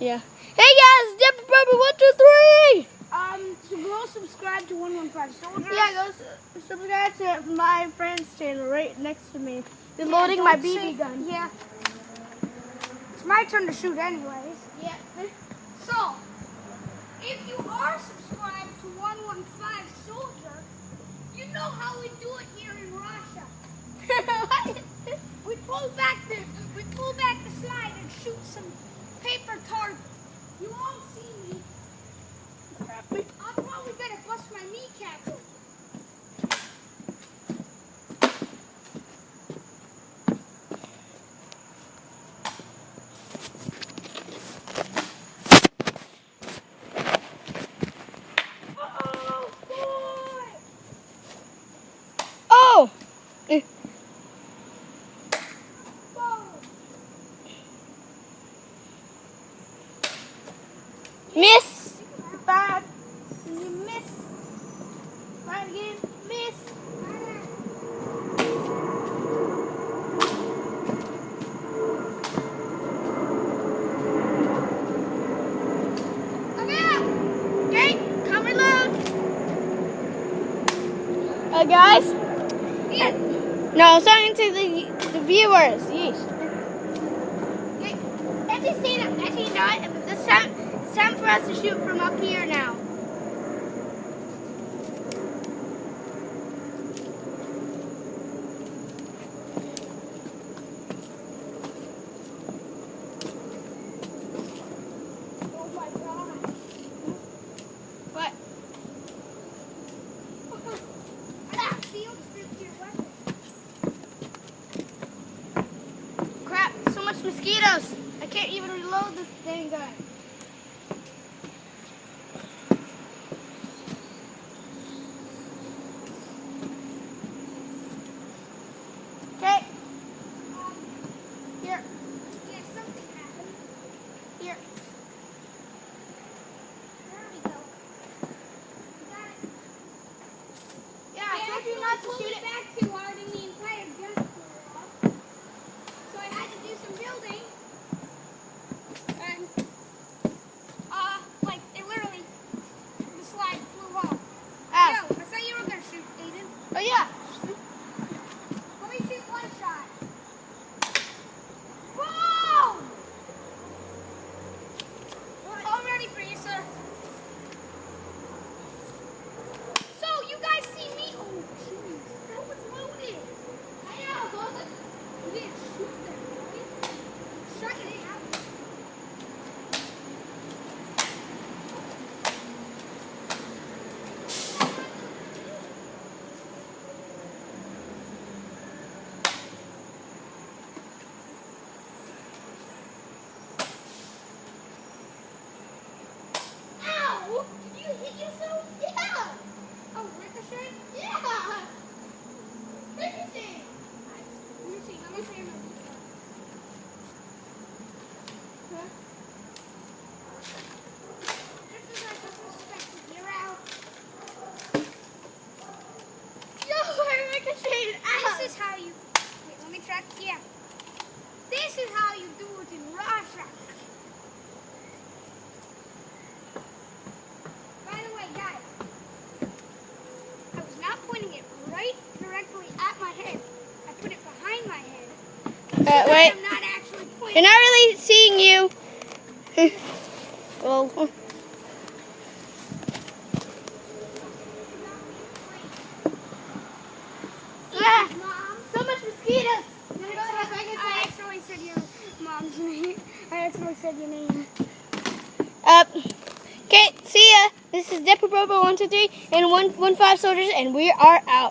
Yeah. Hey guys, Dipper Brother 123. So go subscribe to 115soldiers. Yeah, go subscribe to my friend's channel right next to me. They're loading my BB gun. Yeah. It's my turn to shoot anyways. Yeah. So, if you are subscribed to 115soldier, you know how we do it here in Russia. We pull back the slide and shoot some paper targets. You won't see me. I'm probably gonna bust my kneecap open. Oh! Miss! Bad. You miss. Try it again. Miss. Okay, come reload. Guys? Yeah. No, I'm talking to the viewers. Yeesh. Okay, actually, you know what? It's time for us to shoot from up here now. Oh my God. What? Field stripped your weapon. Crap, so much mosquitoes. I can't even reload this dang gun. Okay. Here. Yeah, something happened. Here. There we go. Got it. Yeah, I told you not to pulled shoot it it. back too hard and the entire gun flew off. So I had to do some building. And, like, it literally, the slide flew off. Ah. Yo, I thought you were going to shoot, Aiden. Oh yeah. Let me shoot one shot. Boom! All ready for you, sir. So, you guys see me? Oh, jeez. That was loaded. I know. You didn't shoot that, right? Shut it out. Ow! Did you hit yourself? Yeah. Oh, ricochet? Yeah. Ricochet. Let me see. Huh? This is like disrespected. You're out. Yo, I ricocheted out. This is how you. Wait, let me track. Yeah. This is how you do it in Russia. By the way, guys, I was not pointing it right directly at my head. I put it behind my head. Wait. I'm not actually They're pointing. not really seeing you. Well. Ah, Mom. so much mosquitoes. I accidentally said your mom's name. I accidentally said your name. Okay, see ya. This is Dipper Bobo 123 and 115soldiers, and we are out.